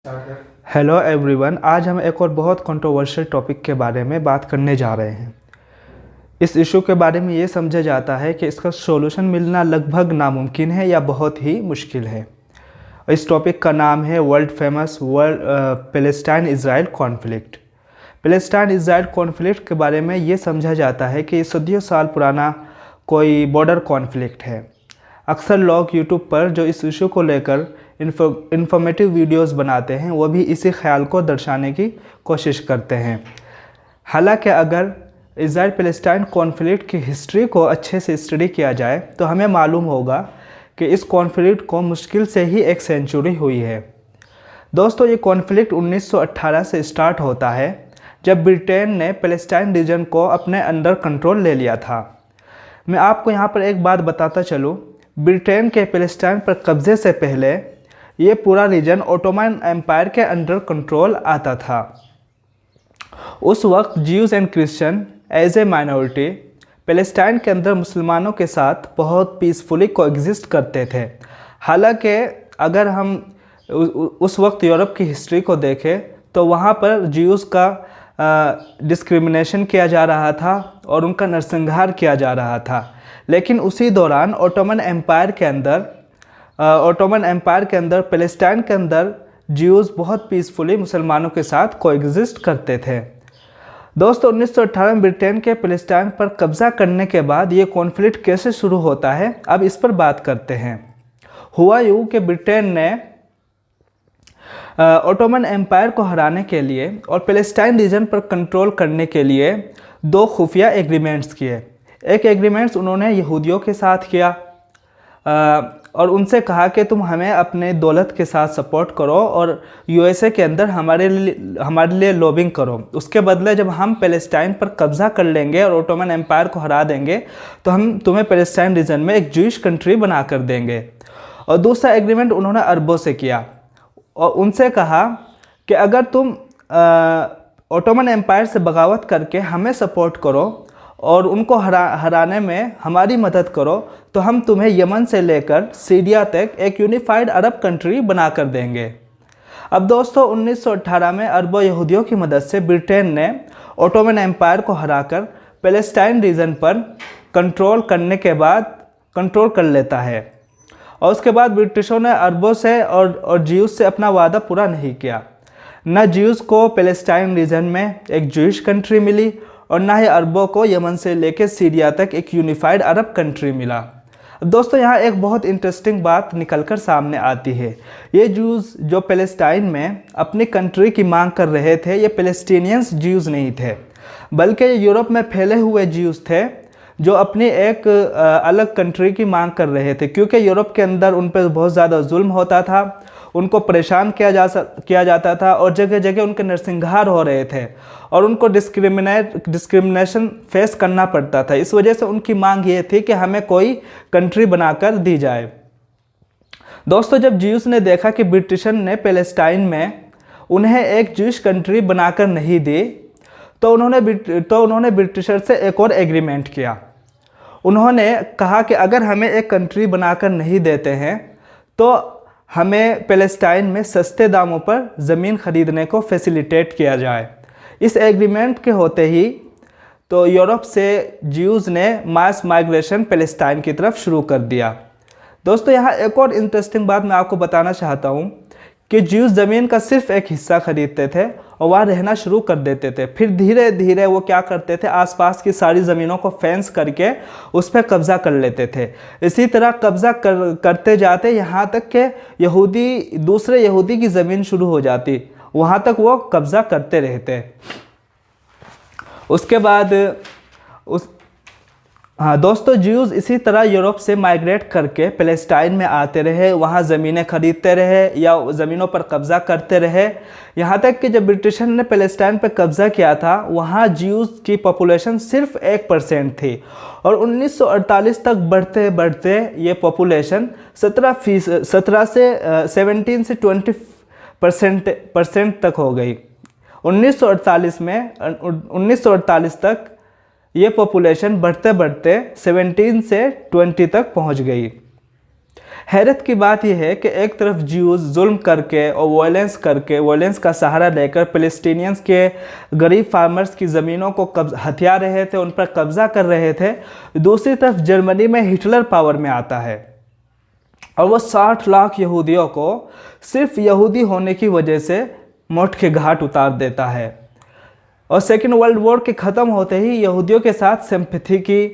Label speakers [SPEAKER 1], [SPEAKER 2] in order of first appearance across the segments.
[SPEAKER 1] Hello everyone, आज हम एक और बहुत कंट्रोवर्शियल टॉपिक के बारे में बात करने जा रहे हैं। इस इशू के बारे में ये समझा जाता है कि इसका सॉल्यूशन मिलना लगभग नामुमकिन है या बहुत ही मुश्किल है। इस टॉपिक का नाम है world famous Palestine Israel conflict. Palestine Israel conflict के बारे में ये समझा जाता है कि सदियों साल पुराना कोई बॉर्डर कॉन्फ्लिक्ट है। अक्सर लोग यूट्यूब पर जो इस इशू को लेकर इन्फॉर्मेटिव वीडियोस बनाते हैं वो भी इसी ख्याल को दर्शाने की कोशिश करते हैं। हालांकि अगर इज़राइल पैलेस्टाइन कॉन्फ्लिक्ट की हिस्ट्री को अच्छे से स्टडी किया जाए तो हमें मालूम होगा कि इस कॉन्फ्लिक्ट को मुश्किल से ही एक सेंचुरी हुई है। दोस्तों, ये कॉन्फ्लिक्ट 1918 से स्टार्ट होता है जब ब्रिटेन ने पैलेस्टाइन रीजन को अपने अंडर कंट्रोल ले लिया था। मैं आपको यहाँ पर एक बात बताता चलूँ, ब्रिटेन के पैलेस्टाइन पर कब्ज़े से पहले ये पूरा रीजन ओटोमन एम्पायर के अंडर कंट्रोल आता था। उस वक्त Jews and Christian as a minority Palestine के अंदर मुसलमानों के साथ बहुत पीसफुली कोएग्जिस्ट करते थे। हालांकि अगर हम उस वक्त यूरोप की हिस्ट्री को देखें तो वहाँ पर ज्यूज़ का डिस्क्रिमिनेशन किया जा रहा था और उनका नरसंहार किया जा रहा था। लेकिन उसी दौरान ओटोमन एम्पायर के अंदर पैलेस्टाइन के अंदर ज्यूज़ बहुत पीसफुली मुसलमानों के साथ कोएग्जिस्ट करते थे। दोस्तों, 1918 में ब्रिटेन के पैलेस्टाइन पर कब्ज़ा करने के बाद ये कॉन्फ्लिक्ट कैसे शुरू होता है, अब इस पर बात करते हैं। हुआ यूँ कि ब्रिटेन ने ओटोमन एम्पायर को हराने के लिए और पैलेस्टाइन रीजन पर कंट्रोल करने के लिए दो खुफिया एग्रीमेंट्स किए। एक एग्रीमेंट्स उन्होंने यहूदियों के साथ किया और उनसे कहा कि तुम हमें अपने दौलत के साथ सपोर्ट करो और यूएसए के अंदर हमारे लिए लॉबिंग करो। उसके बदले जब हम पैलेस्टाइन पर कब्ज़ा कर लेंगे और ओटोमन एम्पायर को हरा देंगे तो हम तुम्हें पैलेस्टाइन रीजन में एक जूइश कंट्री बना कर देंगे। और दूसरा एग्रीमेंट उन्होंने अरबों से किया और उनसे कहा कि अगर तुम ओटोमन एम्पायर से बगावत करके हमें सपोर्ट करो और उनको हराने में हमारी मदद करो तो हम तुम्हें यमन से लेकर सीरिया तक एक यूनिफाइड अरब कंट्री बना कर देंगे। अब दोस्तों, 1918 में अरबों यहूदियों की मदद से ब्रिटेन ने ओटोमन एम्पायर को हराकर पैलेस्टाइन रीजन पर कंट्रोल कर लेता है। और उसके बाद ब्रिटिशों ने अरबों से और ज्यूज़ से अपना वादा पूरा नहीं किया। न ज्यूज़ को पैलेस्टाइन रीजन में एक जूइश कंट्री मिली और ना ही अरबों को यमन से लेकर सीरिया तक एक यूनिफाइड अरब कंट्री मिला। अब दोस्तों, यहाँ एक बहुत इंटरेस्टिंग बात निकलकर सामने आती है। ये ज्यूज़ जो पैलेस्टाइन में अपनी कंट्री की मांग कर रहे थे, ये पैलेस्टीनियंस ज्यूज़ नहीं थे, बल्कि ये यूरोप में फैले हुए ज्यूज़ थे जो अपनी एक अलग कंट्री की मांग कर रहे थे, क्योंकि यूरोप के अंदर उन पर बहुत ज़्यादा जुल्म होता था, उनको परेशान किया जाता था और जगह जगह उनके नरसंहार हो रहे थे और उनको डिस्क्रिमिनेशन फेस करना पड़ता था। इस वजह से उनकी मांग ये थी कि हमें कोई कंट्री बनाकर दी जाए। दोस्तों, जब ज्यूज़ ने देखा कि ब्रिटिशन ने पैलेस्टाइन में उन्हें एक ज्यूइश कंट्री बनाकर नहीं दी तो उन्होंने ब्रिटिशर से एक और एग्रीमेंट किया। उन्होंने कहा कि अगर हमें एक कंट्री बनाकर नहीं देते हैं तो हमें पैलेस्टाइन में सस्ते दामों पर ज़मीन ख़रीदने को फैसिलिटेट किया जाए। इस एग्रीमेंट के होते ही तो यूरोप से ज्यूज़ ने मास माइग्रेशन पैलेस्टाइन की तरफ शुरू कर दिया। दोस्तों, यहाँ एक और इंटरेस्टिंग बात मैं आपको बताना चाहता हूँ कि ज्यूज़ ज़मीन का सिर्फ एक हिस्सा खरीदते थे और वहाँ रहना शुरू कर देते थे। फिर धीरे धीरे वो क्या करते थे, आसपास की सारी ज़मीनों को फेंस करके उस पर कब्ज़ा कर लेते थे। इसी तरह कब्ज़ा करते जाते यहाँ तक कि दूसरे यहूदी की ज़मीन शुरू हो जाती, वहाँ तक वो कब्ज़ा करते रहते। उसके बाद दोस्तों, ज्यूज़ इसी तरह यूरोप से माइग्रेट करके पैलेस्टाइन में आते रहे, वहाँ ज़मीनें खरीदते रहे या ज़मीनों पर कब्ज़ा करते रहे। यहाँ तक कि जब ब्रिटिशन ने पैलेस्टाइन पर कब्ज़ा किया था वहाँ ज्यूज़ की पॉपुलेशन सिर्फ 1% थी और 1948 तक बढ़ते बढ़ते ये पॉपुलेशन 17 से 20% तक हो गई। 1948 तक ये पॉपुलेशन बढ़ते बढ़ते 17 से 20 तक पहुंच गई। हैरत की बात यह है कि एक तरफ ज्यूज़ जुल्म करके और वायलेंस का सहारा लेकर फ़िलिस्तीनियंस के गरीब फार्मर्स की ज़मीनों को हथिया रहे थे, उन पर कब्ज़ा कर रहे थे। दूसरी तरफ जर्मनी में हिटलर पावर में आता है और वो 60 लाख यहूदियों को सिर्फ यहूदी होने की वजह से मौत के घाट उतार देता है। और सेकेंड वर्ल्ड वॉर के ख़त्म होते ही यहूदियों के साथ सिंपैथी की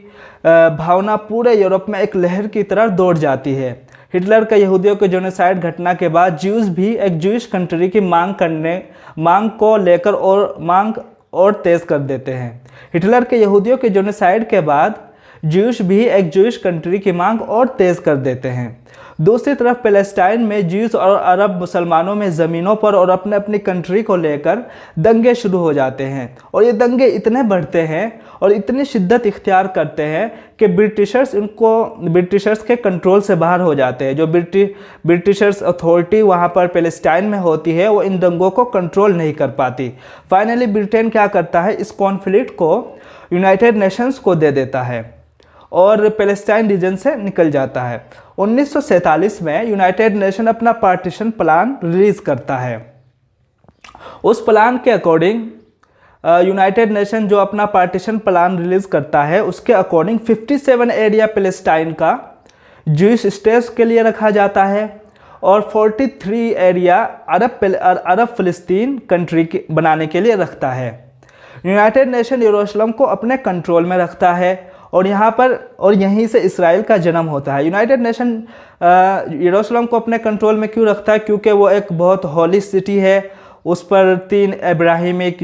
[SPEAKER 1] भावना पूरे यूरोप में एक लहर की तरह दौड़ जाती है। हिटलर का यहूदियों के जेनोसाइड घटना के बाद ज्यूज़ भी एक ज्यूइश कंट्री की मांग को लेकर और तेज़ कर देते हैं। हिटलर के यहूदियों के जेनोसाइड के बाद ज्यूइश भी एक ज्यूइश कंट्री की मांग और तेज़ कर देते हैं। दूसरी तरफ पैलेस्टाइन में ज्यूस और अरब मुसलमानों में ज़मीनों पर और अपने अपनी कंट्री को लेकर दंगे शुरू हो जाते हैं और ये दंगे इतने बढ़ते हैं और इतनी शिद्दत इख्तियार करते हैं कि ब्रिटिशर्स के कंट्रोल से बाहर हो जाते हैं। जो ब्रिटिशर्स अथॉरिटी वहाँ पर पैलेस्टाइन में होती है वो इन दंगों को कंट्रोल नहीं कर पाती। फाइनली ब्रिटेन क्या करता है, इस कॉन्फ्लिक्ट को यूनाइटेड नेशंस को दे देता है और पैलेस्टाइन रीजन से निकल जाता है। 1947 में यूनाइटेड नेशन अपना पार्टीशन प्लान रिलीज़ करता है। उस प्लान के अकॉर्डिंग यूनाइटेड नेशन जो अपना पार्टीशन प्लान रिलीज़ करता है उसके अकॉर्डिंग 57 एरिया पैलेस्टाइन का ज्यूइश स्टेट्स के लिए रखा जाता है और 43 एरिया अरब फ़िलिस्तीन कंट्री बनाने के लिए रखता है। यूनाइटेड नेशन यरूशलेम को अपने कंट्रोल में रखता है और यहीं से इसराइल का जन्म होता है। यूनाइटेड नेशन यरूशलेम को अपने कंट्रोल में क्यों रखता है? क्योंकि वो एक बहुत हॉली सिटी है, उस पर 3 इब्राहिमिक,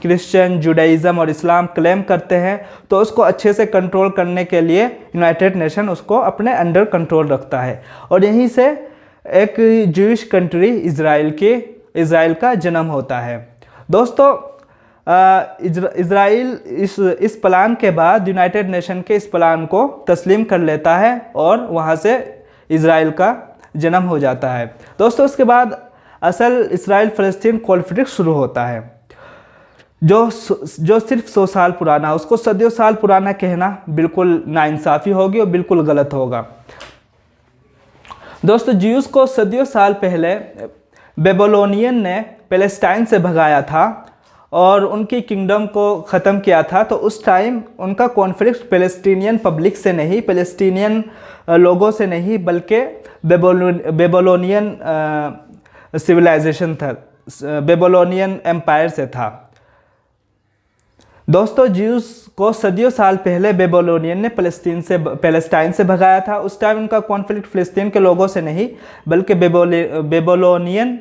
[SPEAKER 1] क्रिश्चियन, जुडाइज़म और इस्लाम क्लेम करते हैं, तो उसको अच्छे से कंट्रोल करने के लिए यूनाइटेड नेशन उसको अपने अंडर कंट्रोल रखता है और यहीं से एक ज्यूइश कंट्री इज़राइल का जन्म होता है। दोस्तों, इज़राइल इस प्लान के बाद यूनाइटेड नेशन के इस प्लान को तस्लीम कर लेता है और वहाँ से इज़राइल का जन्म हो जाता है। दोस्तों, उसके बाद असल इसराइल फ़लस्तीन कॉन्फ्लिक्ट शुरू होता है जो सिर्फ 100 साल पुराना, उसको सदियों साल पुराना कहना बिल्कुल नाइंसाफ़ी होगी और बिल्कुल गलत होगा। दोस्तों, ज्यूज़ को सदियों साल पहले बेबीलोनियन ने पैलेस्टाइन से भगाया था और उनकी किंगडम को ख़त्म किया था। तो उस टाइम उनका कॉन्फ्लिक्ट पैलेस्टीनियन पब्लिक से नहीं, पैलेस्टीनियन लोगों से नहीं, बल्कि बेबीलोनियन सिविलाइजेशन था, बेबीलोनियन एम्पायर से था। दोस्तों, ज्यूज़ को सदियों साल पहले बेबीलोनियन ने पैलेस्टाइन से भगाया था। उस टाइम उनका कॉन्फ्लिक्ट फ़िलिस्तीन के लोगों से नहीं बल्कि बेबीलोनियन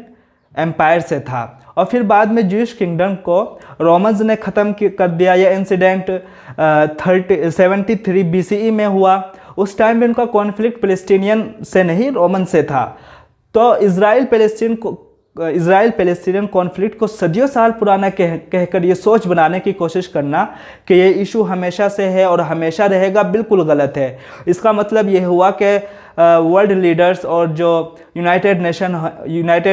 [SPEAKER 1] एम्पायर से था। और फिर बाद में ज्यूइश किंगडम को रोमन्स ने ख़त्म कर दिया। यह इंसिडेंट 73 BCE में हुआ। उस टाइम भी उनका कॉन्फ्लिक्ट पैलेस्टीनियन से नहीं, रोमन से था। तो इज़राइल पैलेस्टीनियन कॉन्फ्लिक्ट को सदियों साल पुराना कहकर ये सोच बनाने की कोशिश करना कि ये इशू हमेशा से है और हमेशा रहेगा, बिल्कुल गलत है। इसका मतलब ये हुआ कि वर्ल्ड लीडर्स और जो यूनाइटेड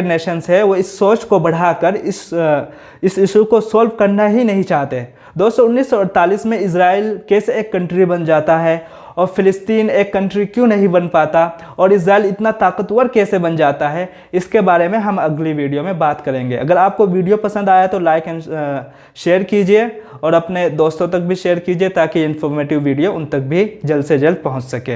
[SPEAKER 1] नेशंस है वो इस सोच को बढ़ाकर इस इशू को सॉल्व करना ही नहीं चाहते। दोस्तों, 1948 में इज़राइल कैसे एक कंट्री बन जाता है और फ़िलिस्तीन एक कंट्री क्यों नहीं बन पाता और इज़राइल इतना ताकतवर कैसे बन जाता है, इसके बारे में हम अगली वीडियो में बात करेंगे। अगर आपको वीडियो पसंद आया तो लाइक एंड शेयर कीजिए और अपने दोस्तों तक भी शेयर कीजिए ताकि इन्फॉर्मेटिव वीडियो उन तक भी जल्द से जल्द पहुंच सके।